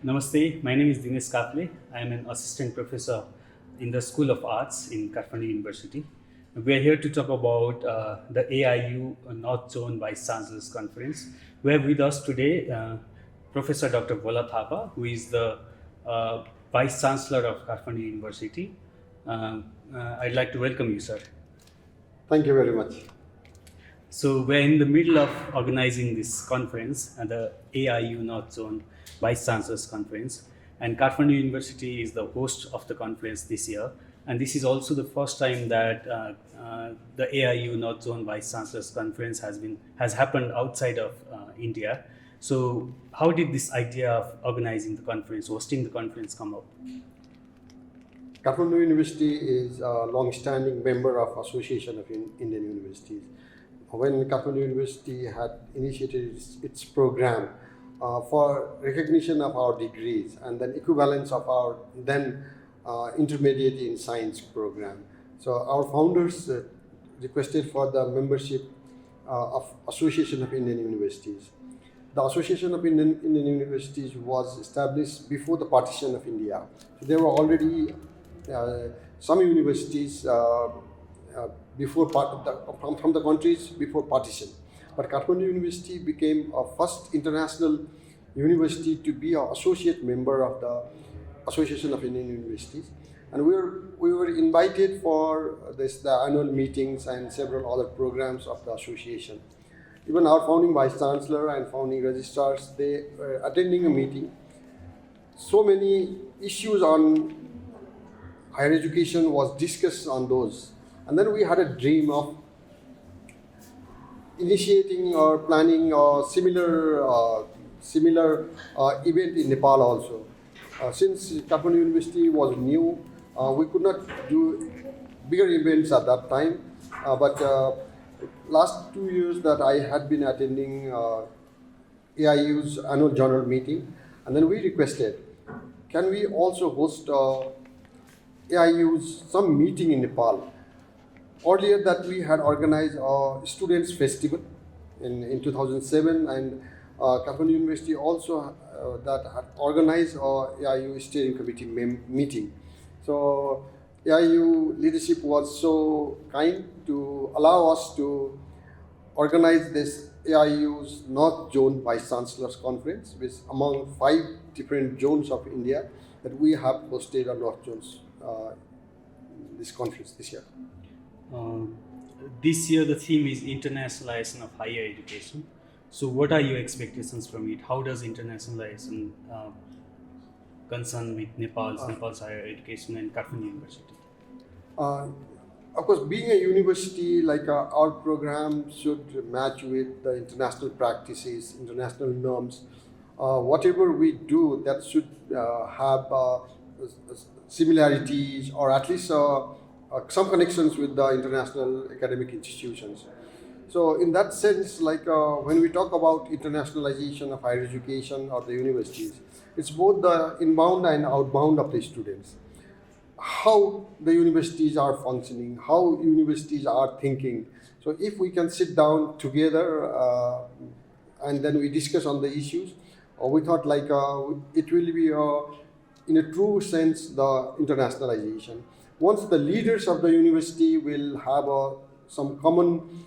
Namaste, my name is Dinesh Kaple. I am an assistant professor in the School of Arts in Kathmandu University. We are here to talk about the AIU North Zone Vice-Chancellor's Conference. We have with us today Professor Dr. Bhola Thapa, who is the Vice-Chancellor of Kathmandu University. I'd like to welcome you, sir. Thank you very much. So we're in the middle of organizing this conference, the AIU North Zone Vice Chancellor's Conference, and Kathmandu University is the host of the conference this year. And this is also the first time that the AIU North Zone Vice Chancellor's Conference has happened outside of India. So how did this idea of organizing the conference, hosting the conference, come up? Kathmandu University is a long-standing member of Association of Indian Universities. When Kathmandu University had initiated its program for recognition of our degrees and then equivalence of our then intermediate in science program. So our founders requested for the membership of Association of Indian Universities. The Association of Indian Universities was established before the partition of India. So there were already some universities before from the countries before partition. But Kathmandu University became a first international university to be an associate member of the Association of Indian Universities. And we were invited for the annual meetings and several other programs of the association. Even our founding Vice Chancellor and founding registrars, they were attending a meeting. So many issues on higher education was discussed on those. And then we had a dream of initiating or planning a similar event in Nepal also. Since Kathmandu University was new, we could not do bigger events at that time. But last 2 years that I had been attending AIU's annual general meeting, and then we requested, can we also host AIU's some meeting in Nepal? Earlier that we had organized a students festival in 2007, and Kathmandu University also that had organized a AIU steering committee meeting. So AIU leadership was so kind to allow us to organize this AIU's North Zone Vice Chancellor's Conference, which among 5 different zones of India that we have hosted a North Zones this conference this year. This year the theme is internationalization of higher education. So what are your expectations from it? How does internationalization concern with Nepal's higher education and Kathmandu University? Of course, being a university, like our program should match with the international practices, international norms. Whatever we do, that should have similarities or at least some connections with the international academic institutions. So in that sense, like when we talk about internationalization of higher education or the universities, it's both the inbound and outbound of the students. How the universities are functioning, how universities are thinking. So if we can sit down together and then we discuss on the issues, we thought like it will be in a true sense the internationalization. Once the leaders of the university will have some common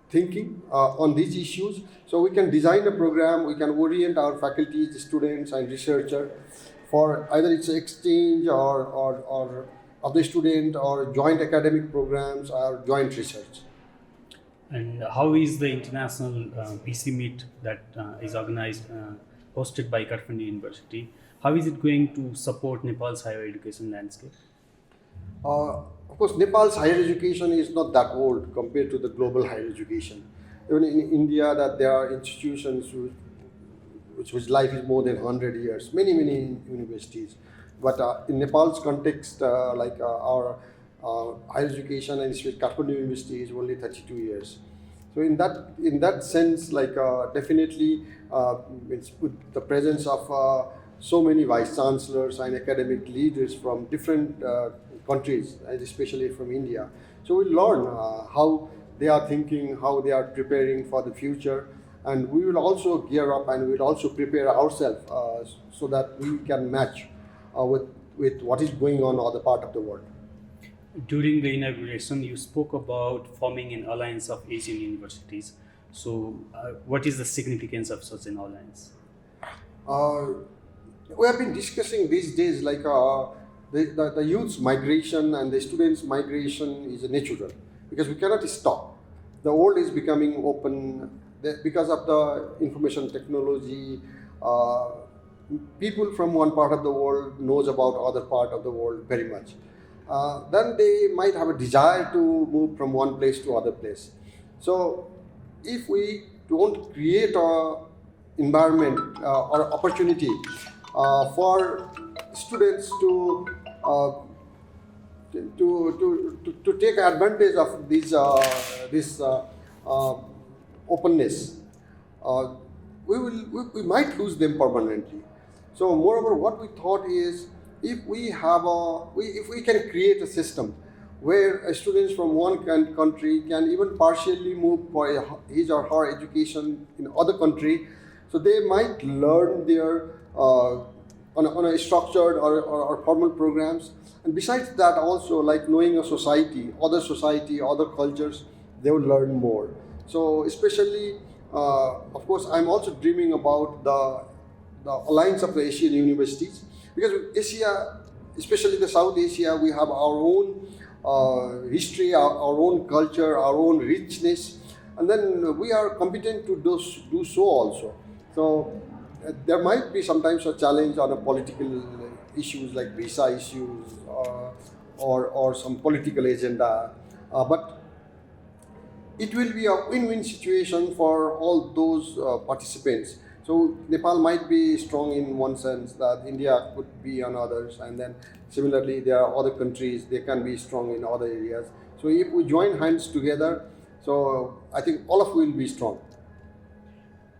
thinking on these issues, so we can design a program, we can orient our faculties, students and researchers for either it's exchange or of the student or joint academic programs or joint research. And how is the international PC meet that is organized, hosted by Kathmandu University? How is it going to support Nepal's higher education landscape? Of course, Nepal's higher education is not that old compared to the global higher education. Even in India, that there are institutions whose life is more than 100 years, many universities. But in Nepal's context, our higher education and especially Kathmandu University is only 32 years. So in that sense, like definitely, it's with the presence of so many vice chancellors and academic leaders from different countries, and especially from India. So we learn how they are thinking, how they are preparing for the future, and we will also gear up and we will also prepare ourselves so that we can match with what is going on in other part of the world. During the inauguration, you spoke about forming an alliance of Asian universities. So, what is the significance of such an alliance? We have been discussing these days like the youth's migration and the students' migration is natural because we cannot stop. The world is becoming open because of the information technology. People from one part of the world knows about other part of the world very much. Then they might have a desire to move from one place to other place. So if we don't create a environment or opportunity for students to take advantage of this openness, we might lose them permanently. So moreover, what we thought is if we can create a system where students from one country can even partially move for his or her education in other country, so they might learn their on a structured or formal programs. And besides that, also like knowing a society, other cultures, they will learn more. So especially, of course, I'm also dreaming about the alliance of the Asian universities, because Asia, especially the South Asia, we have our own history, our own culture, our own richness, and then we are competent to do so also. So there might be sometimes a challenge on a political issues like visa issues or some political agenda, but it will be a win-win situation for all those participants. So Nepal might be strong in one sense, that India could be on others, and then similarly there are other countries, they can be strong in other areas. So if we join hands together, so I think all of us will be strong.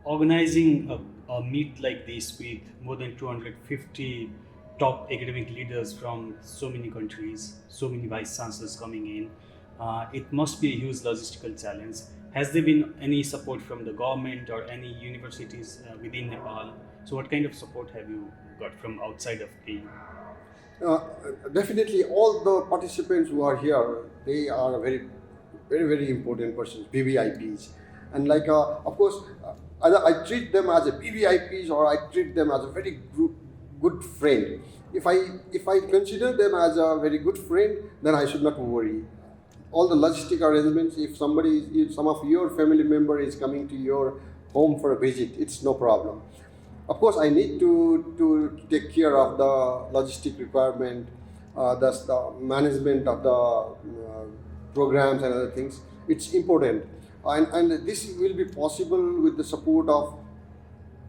Organizing a meet like this with more than 250 top academic leaders from so many countries, so many vice chancellors coming in, it must be a huge logistical challenge. Has there been any support from the government or any universities within Nepal? So what kind of support have you got from outside of AU? Definitely, all the participants who are here, they are very important persons, VVIPs, and like of course, either I treat them as a VVIPs or I treat them as a very good friend. If I consider them as a very good friend, then I should not worry. All the logistic arrangements, if some of your family member is coming to your home for a visit, it's no problem. Of course, I need to take care of the logistic requirement, that's the management of the programs and other things. It's important, and this will be possible with the support of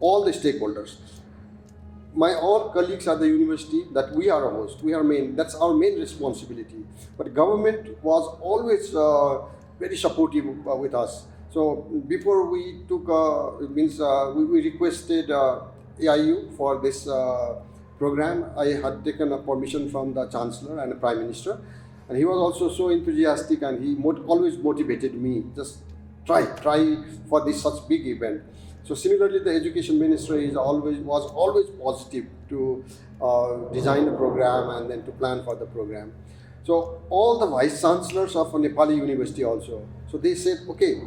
all the stakeholders. My all colleagues at the university, that we are a host, that's our main responsibility. But government was always very supportive with us. So before we took, we requested AIU for this program. I had taken a permission from the Chancellor and the Prime Minister, and he was also so enthusiastic, and he always motivated me, just try for this such big event. So similarly, the Education Minister was always positive to design the program and then to plan for the program. So all the vice chancellors of Nepali University also, so they said, okay,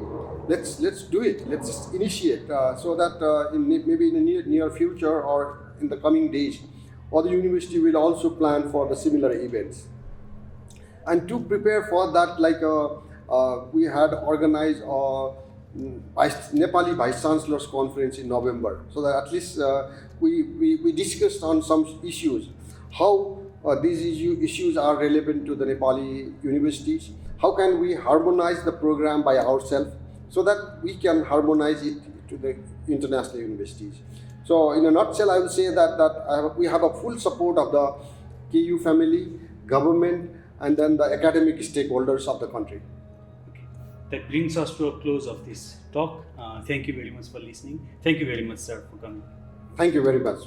let's do it, let's just initiate, so that maybe in the near future or in the coming days, other university will also plan for the similar events. And to prepare for that, like we had organized Nepali Vice Chancellors Conference in November, so that at least we discussed on some issues, how these issues are relevant to the Nepali universities, how can we harmonize the program by ourselves, so that we can harmonize it to the international universities. So in a nutshell, I will say that we have a full support of the KU family, government, and then the academic stakeholders of the country. That brings us to a close of this talk. Thank you very much for listening. Thank you very much, sir, for coming. Thank you very much.